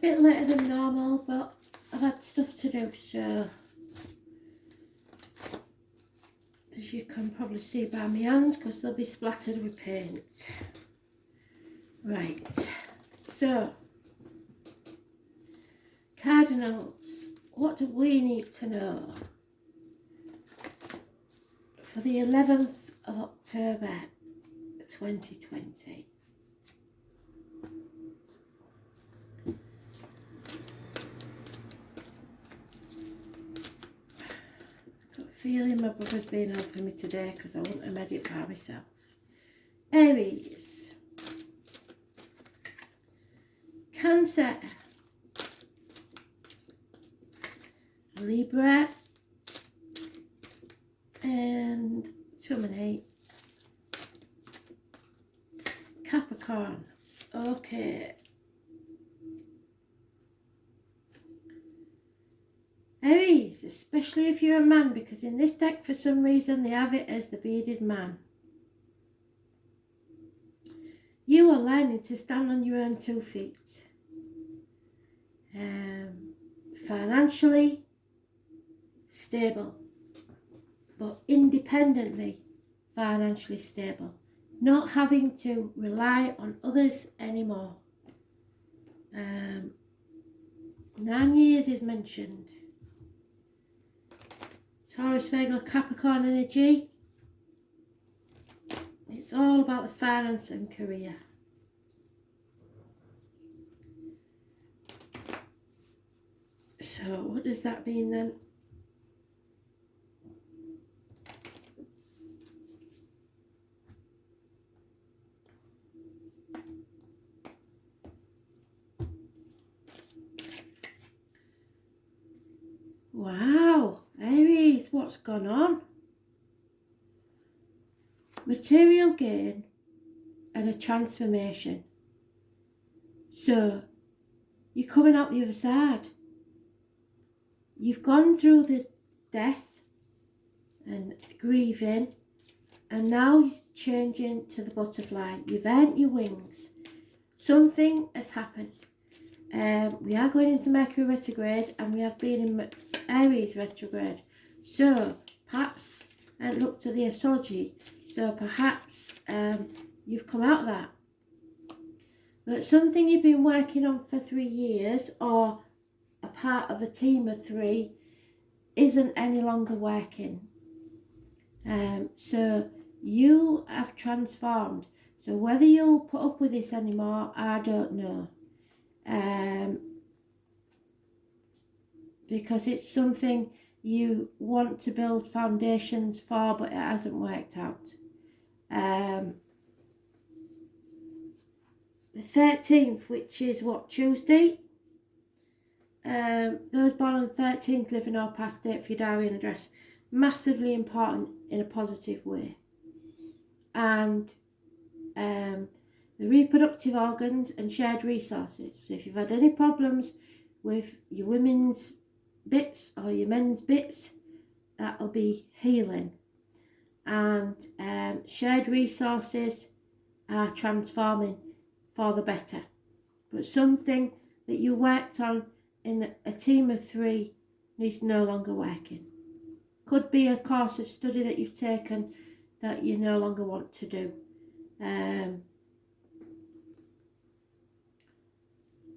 bit later than normal, but I've had stuff to do, so as you can probably see by my hands, because they'll be splattered with paint. Right, so Cardinals, what do we need to know for the 11th of October 2020? Feeling my brother's been helping me today because I wouldn't have made it by myself. Aries, Cancer, Libra, and 2 and 8, Capricorn. Okay. Aries, especially if you're a man, because in this deck for some reason they have it as the bearded man. You are learning to stand on your own 2 feet. Financially stable, but independently financially stable. Not having to rely on others anymore. 9 years is mentioned. Taurus, Virgo, Capricorn energy. It's all about the finance and career. So what does that mean then? Wow, Aries, what's gone on? Material gain and a transformation. So, you're coming out the other side. You've gone through the death and grieving, and now you're changing to the butterfly. You've earned your wings. Something has happened. We are going into Mercury retrograde, and we have been in Aries retrograde. So perhaps, and look to the astrology, so perhaps you've come out of that. But something you've been working on for 3 years, or a part of a team of 3, isn't any longer working. So you have transformed. So whether you'll put up with this anymore, I don't know. Because it's something you want to build foundations for, but it hasn't worked out. The 13th, which is what, Tuesday? Those born on the 13th live in or past date for your diary and address. Massively important in a positive way. And the reproductive organs and shared resources. So if you've had any problems with your women's bits or your men's bits, that'll be healing. And shared resources are transforming for the better. But something that you worked on in a team of 3 is no longer working. Could be a course of study that you've taken that you no longer want to do.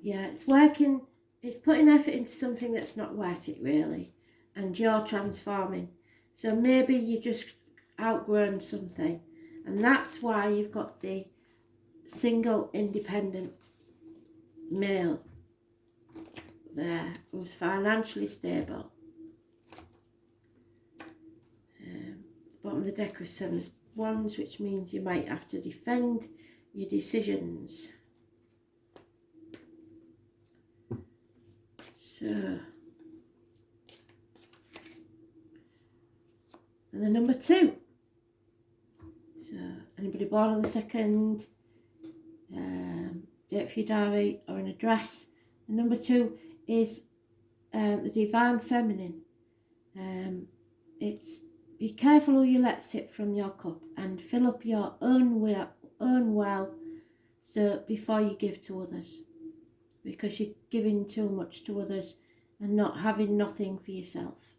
Yeah, it's working, it's putting effort into something that's not worth it really, and you're transforming. So maybe you just outgrown something, and that's why you've got the single independent male there who's financially stable. The bottom of the deck was 7 of Wands, which means you might have to defend your decisions. So, and the number 2. So, anybody born on the 2nd, date for your diary or an address. The number 2 is the divine feminine. It's be careful who you let sip from your cup, and fill up your own well, so before you give to others. because you're giving too much to others and not having nothing for yourself.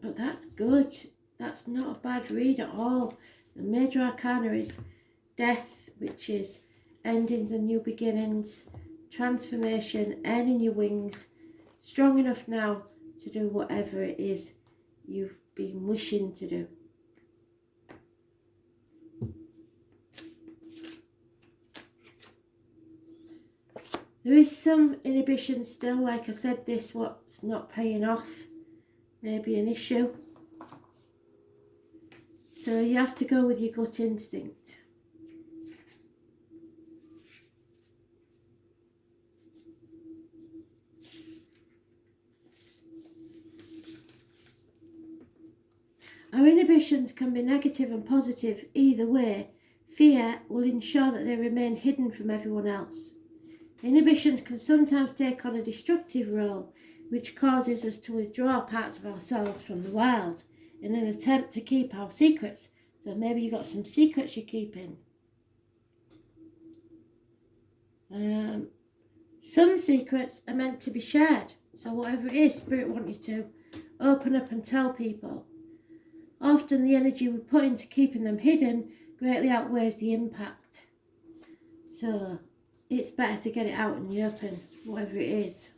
But that's good. That's not a bad read at all. The major arcana is death, which is endings and new beginnings, transformation, earning your wings, strong enough now to do whatever it is you've been wishing to do. There is some inhibition still, like I said, this what's not paying off may be an issue. So you have to go with your gut instinct. Our inhibitions can be negative and positive either way. Fear will ensure that they remain hidden from everyone else. Inhibitions can sometimes take on a destructive role, which causes us to withdraw parts of ourselves from the world in an attempt to keep our secrets. So maybe you've got some secrets you're keeping. Some secrets are meant to be shared. So whatever it is, Spirit wants you to open up and tell people. Often the energy we put into keeping them hidden greatly outweighs the impact. So it's better to get it out in the open, whatever it is.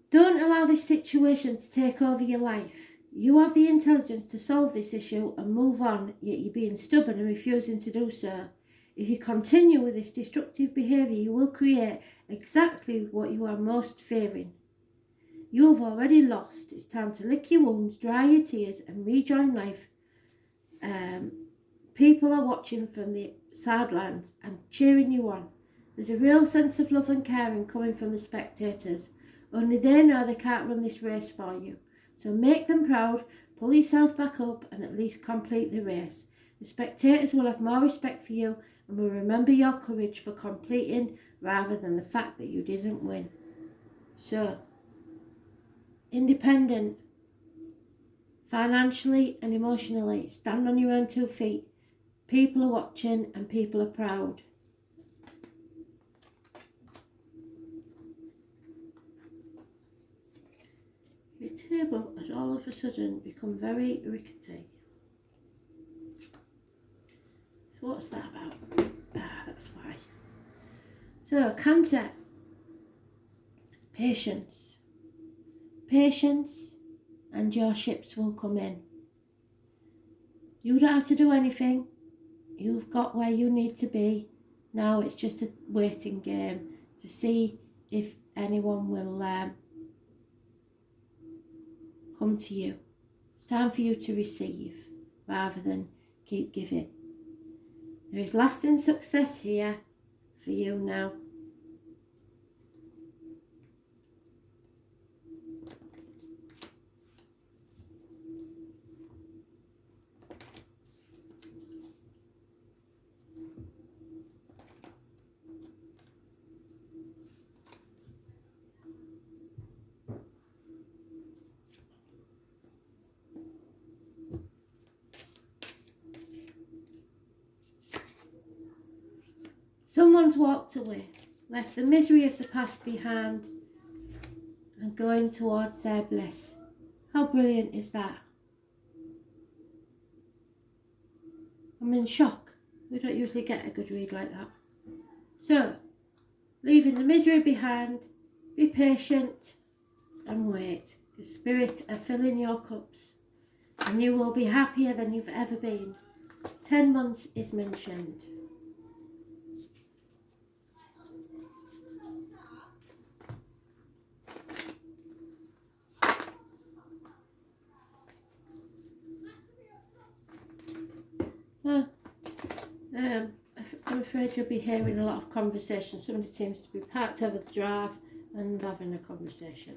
Don't allow this situation to take over your life. You have the intelligence to solve this issue and move on, yet you're being stubborn and refusing to do so. If you continue with this destructive behaviour, you will create exactly what you are most fearing. You have already lost. It's time to lick your wounds, dry your tears and rejoin life. People are watching from the sidelines and cheering you on. There's a real sense of love and caring coming from the spectators. Only they know they can't run this race for you. So make them proud, pull yourself back up and at least complete the race. The spectators will have more respect for you and will remember your courage for completing rather than the fact that you didn't win. So, independent, financially and emotionally, stand on your own 2 feet. People are watching and people are proud. The table has all of a sudden become very rickety. So what's that about? That's why. So, Cancer. Patience. Patience and your ships will come in. You don't have to do anything. You've got where you need to be. Now it's just a waiting game to see if anyone will come to you. It's time for you to receive rather than keep giving. There is lasting success here for you now. Someone's walked away, left the misery of the past behind and going towards their bliss. How brilliant is that? I'm in shock. We don't usually get a good read like that. So, leaving the misery behind, be patient and wait. The Spirit are filling your cups and you will be happier than you've ever been. 10 months is mentioned. I'm afraid you'll be hearing a lot of conversation. Somebody seems to be parked over the drive and having a conversation.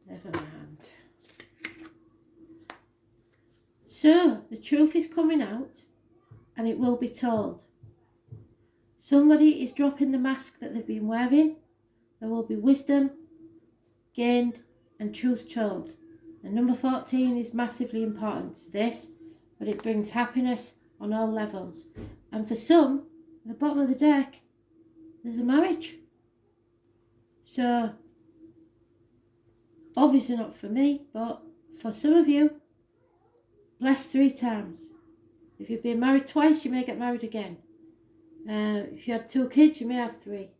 Never mind. So, the truth is coming out and it will be told. Somebody is dropping the mask that they've been wearing. There will be wisdom gained and truth told. And number 14 is massively important to this, but it brings happiness on all levels. And for some, at the bottom of the deck, there's a marriage. So, obviously not for me, but for some of you, blessed 3 times. If you've been married twice, you may get married again. If you had 2 kids, you may have 3.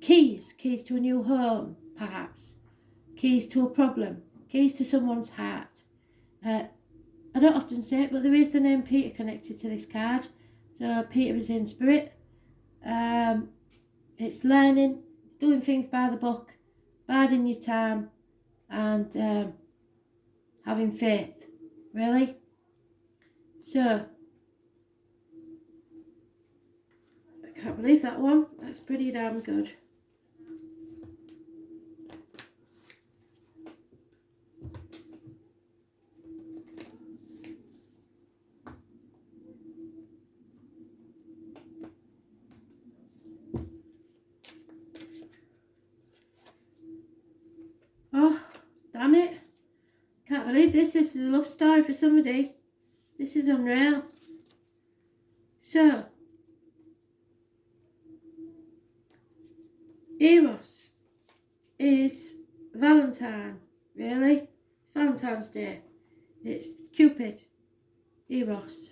Keys to a new home, perhaps. Keys to a problem. Keys to someone's heart. I don't often say it, but there is the name Peter connected to this card. So Peter is in spirit. It's learning, it's doing things by the book, biding your time, and having faith, really. So, I can't believe that one. That's pretty damn good. Oh, damn it. Can't believe this. This is a love story for somebody. This is unreal. So, Eros is Valentine, really. It's Valentine's Day. It's Cupid. Eros.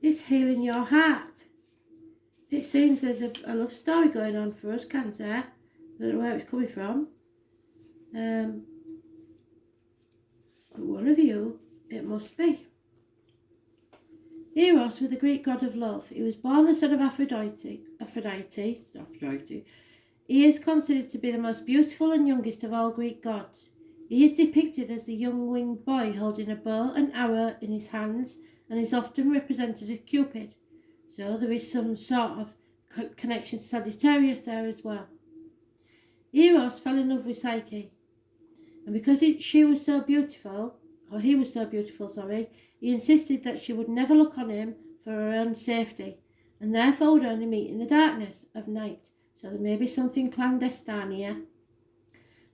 It's healing your heart. It seems there's a love story going on for us, Cancer. I don't know where it's coming from. One of you, it must be. Eros was the Greek god of love. He was born the son of Aphrodite. He is considered to be the most beautiful and youngest of all Greek gods. He is depicted as the young winged boy holding a bow and arrow in his hands and is often represented as Cupid. So there is some sort of connection to Sagittarius there as well. Eros fell in love with Psyche. And because he was so beautiful, he insisted that she would never look on him for her own safety, and therefore would only meet in the darkness of night, so there may be something clandestine here.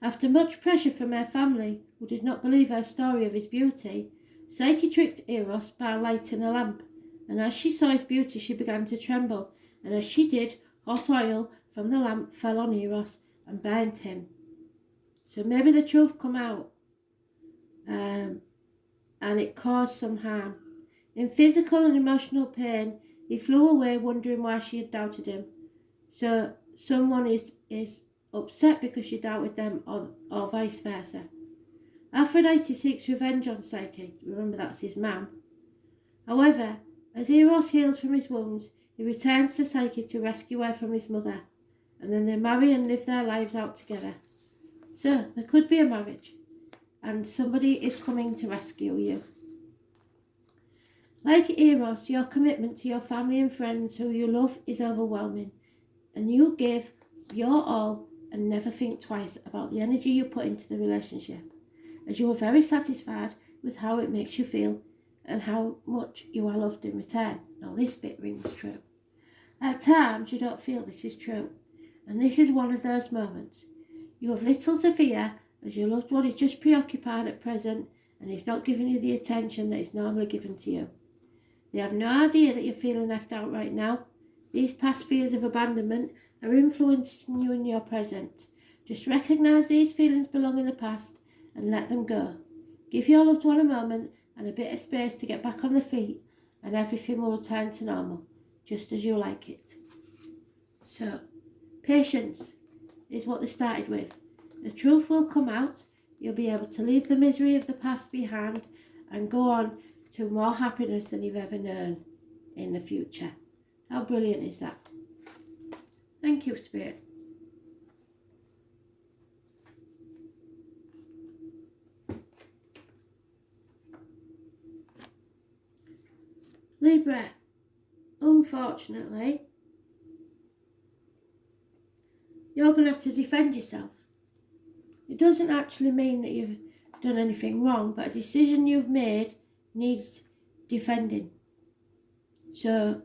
After much pressure from her family, who did not believe her story of his beauty, Psyche tricked Eros by lighting a lamp, and as she saw his beauty she began to tremble, and as she did, hot oil from the lamp fell on Eros and burnt him. So maybe the truth come out, and it caused some harm. In physical and emotional pain, he flew away wondering why she had doubted him. So someone is upset because she doubted them, or vice versa. Aphrodite seeks revenge on Psyche. Remember, that's his mum. However, as Eros heals from his wounds, he returns to Psyche to rescue her from his mother, and then they marry and live their lives out together. So, there could be a marriage, and somebody is coming to rescue you. Like Eros, your commitment to your family and friends who you love is overwhelming, and you give your all and never think twice about the energy you put into the relationship, as you are very satisfied with how it makes you feel and how much you are loved in return. Now, this bit rings true. At times, you don't feel this is true, and this is one of those moments. You have little to fear as your loved one is just preoccupied at present and is not giving you the attention that is normally given to you. They have no idea that you're feeling left out right now. These past fears of abandonment are influencing you in your present. Just recognise these feelings belong in the past and let them go. Give your loved one a moment and a bit of space to get back on the feet, and everything will return to normal, just as you like it. So, patience is what they started with. The truth will come out. You'll be able to leave the misery of the past behind and go on to more happiness than you've ever known in the future. How brilliant is that? Thank you, Spirit. Libra, unfortunately, you're going to have to defend yourself. It doesn't actually mean that you've done anything wrong, but a decision you've made needs defending. So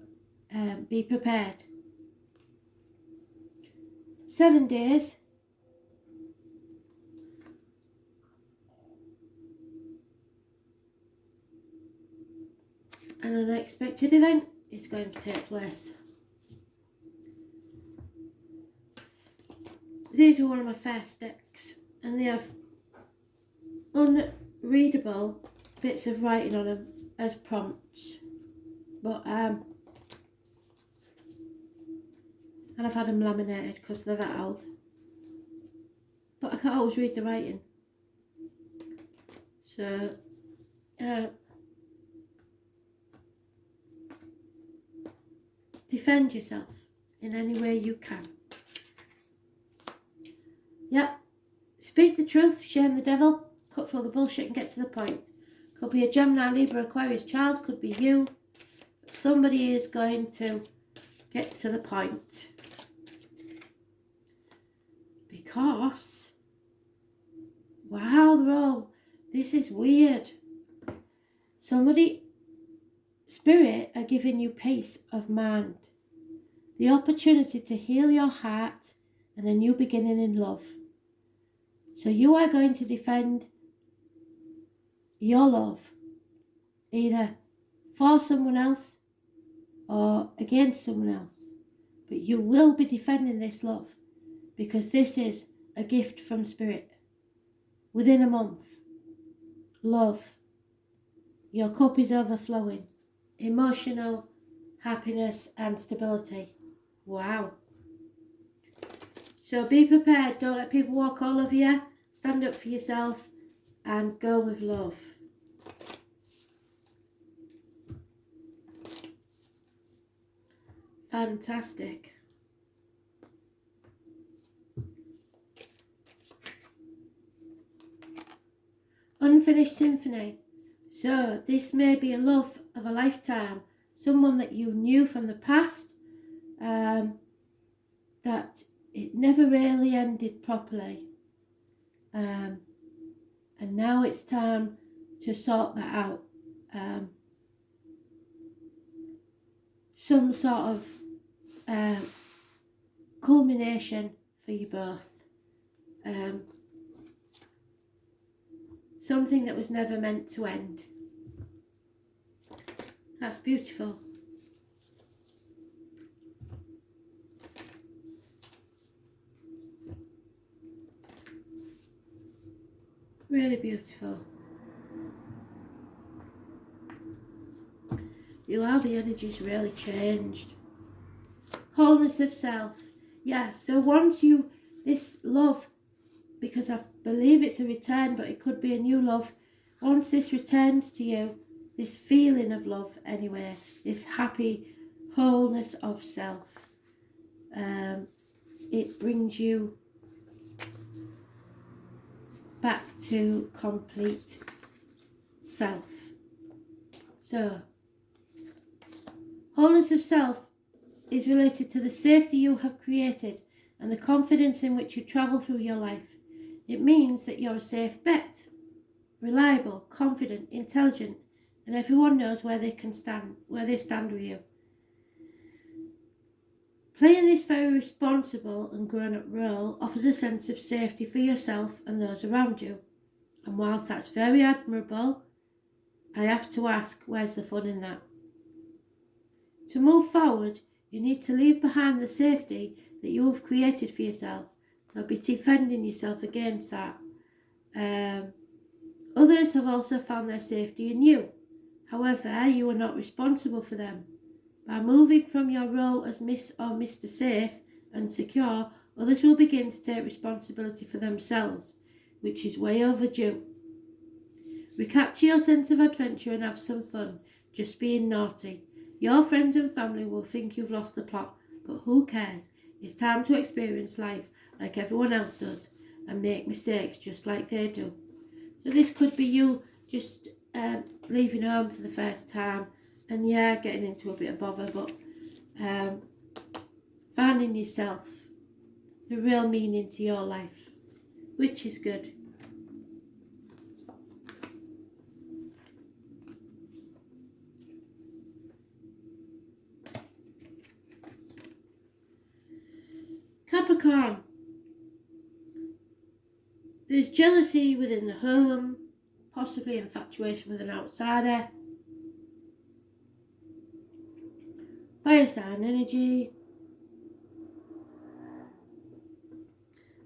be prepared. 7 days. an unexpected event is going to take place. These are one of my first decks, and they have unreadable bits of writing on them as prompts. But and I've had them laminated because they're that old. But I can't always read the writing. So defend yourself in any way you can. Yep. Speak the truth, shame the devil, cut through the bullshit and get to the point. Could be a Gemini, Libra, Aquarius child, could be you. Somebody is going to get to the point. Because, wow, this is weird. Spirit are giving you peace of mind. The opportunity to heal your heart and a new beginning in love. So you are going to defend your love, either for someone else or against someone else. But you will be defending this love because this is a gift from Spirit. Within a month, love, your cup is overflowing. Emotional happiness and stability. Wow. So be prepared. Don't let people walk all over you. Stand up for yourself and go with love. Fantastic. Unfinished symphony. So this may be a love of a lifetime. Someone that you knew from the past. That it never really ended properly. And now it's time to sort that out. Some sort of culmination for you both. Something that was never meant to end. That's beautiful. Really beautiful. The energy's really changed. Wholeness of self. Yeah, so once this love, because I believe it's a return, but it could be a new love. Once this returns to you, this feeling of love anyway, this happy wholeness of self, it brings you back to complete self. So, wholeness of self is related to the safety you have created and the confidence in which you travel through your life. It means that you're a safe bet, reliable, confident, intelligent, and everyone knows where they stand with you. Playing this very responsible and grown-up role offers a sense of safety for yourself and those around you. And whilst that's very admirable, I have to ask, where's the fun in that? To move forward, you need to leave behind the safety that you have created for yourself. So be defending yourself against that. Others have also found their safety in you. However, you are not responsible for them. By moving from your role as Miss or Mr. Safe and secure, others will begin to take responsibility for themselves, which is way overdue. Recapture your sense of adventure and have some fun, just being naughty. Your friends and family will think you've lost the plot, but who cares? It's time to experience life like everyone else does and make mistakes just like they do. So this could be you just leaving home for the first time and getting into a bit of bother, but finding yourself, the real meaning to your life, which is good. Capricorn. There's jealousy within the home, possibly infatuation with an outsider. fire sign energy.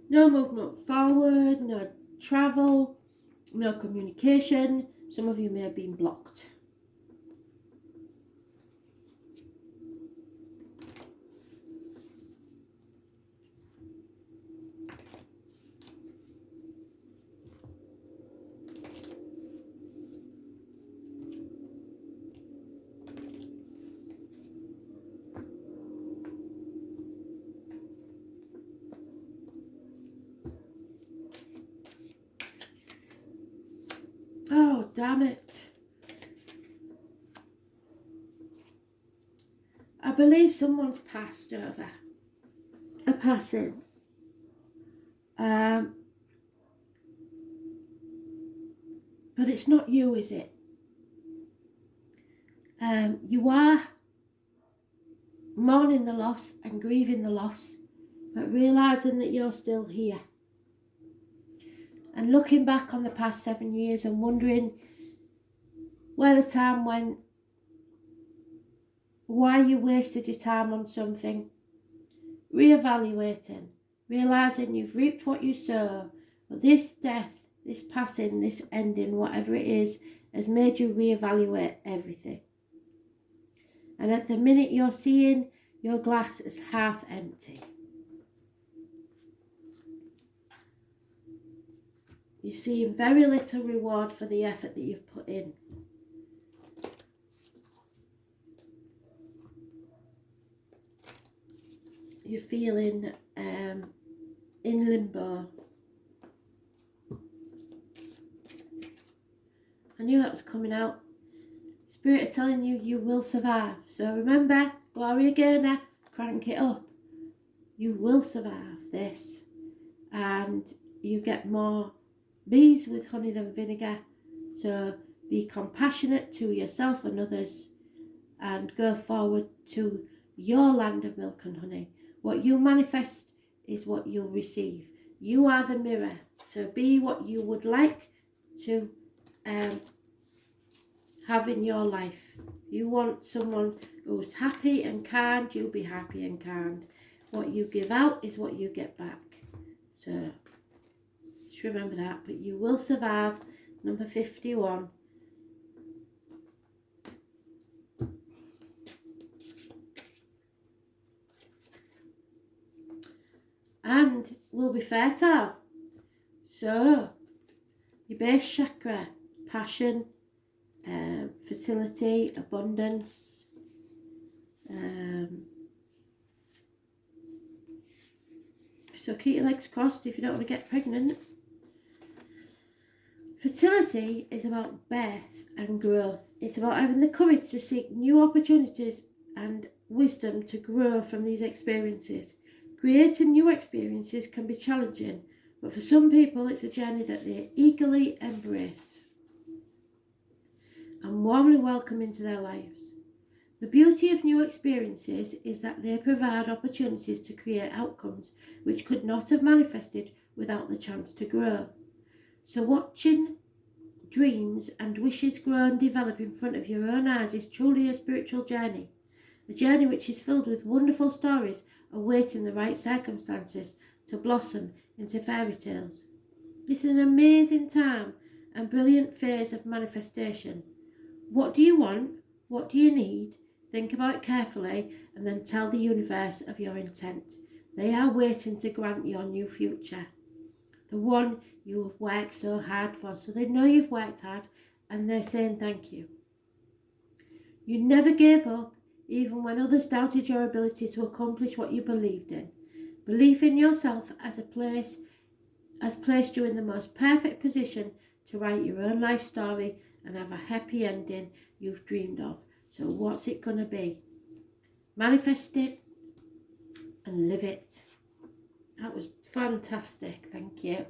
No movement forward, no travel, no communication. Some of you may have been blocked. Oh, damn it. I believe someone's passed over. A passing. But it's not you, is it? You are mourning the loss and grieving the loss, but realising that you're still here. And looking back on the past 7 years and wondering where the time went, why you wasted your time on something. Reevaluating, realising you've reaped what you sow, but this death, this passing, this ending, whatever it is, has made you reevaluate everything. And at the minute you're seeing your glass as half empty. You're seeing very little reward for the effort that you've put in. You're feeling in limbo. I knew that was coming out. Spirit are telling you you will survive. So remember, Gloria Gaynor, crank it up. You will survive this. And you get more bees with honey than vinegar. So be compassionate to yourself and others and go forward to your land of milk and honey. What you manifest is what you'll receive. You are the mirror. So be what you would like to have in your life. You want someone who's happy and kind, you'll be happy and kind. What you give out is what you get back. So just remember that. But you will survive. Number 51. And will be fertile. So your base chakra, passion, fertility, abundance, so keep your legs crossed if you don't want to get pregnant. Fertility is about birth and growth. It's about having the courage to seek new opportunities and wisdom to grow from these experiences. Creating new experiences can be challenging, but for some people it's a journey that they eagerly embrace and warmly welcome into their lives. The beauty of new experiences is that they provide opportunities to create outcomes which could not have manifested without the chance to grow. So watching dreams and wishes grow and develop in front of your own eyes is truly a spiritual journey. A journey which is filled with wonderful stories awaiting the right circumstances to blossom into fairy tales. This is an amazing time and brilliant phase of manifestation. What do you want? What do you need? Think about it carefully and then tell the universe of your intent. They are waiting to grant your new future. The one you have worked so hard for. So they know you've worked hard and they're saying thank you. You never gave up, even when others doubted your ability to accomplish what you believed in. Belief in yourself has placed you in the most perfect position to write your own life story and have a happy ending you've dreamed of. So what's it going to be? Manifest it and live it. That was fantastic. Thank you.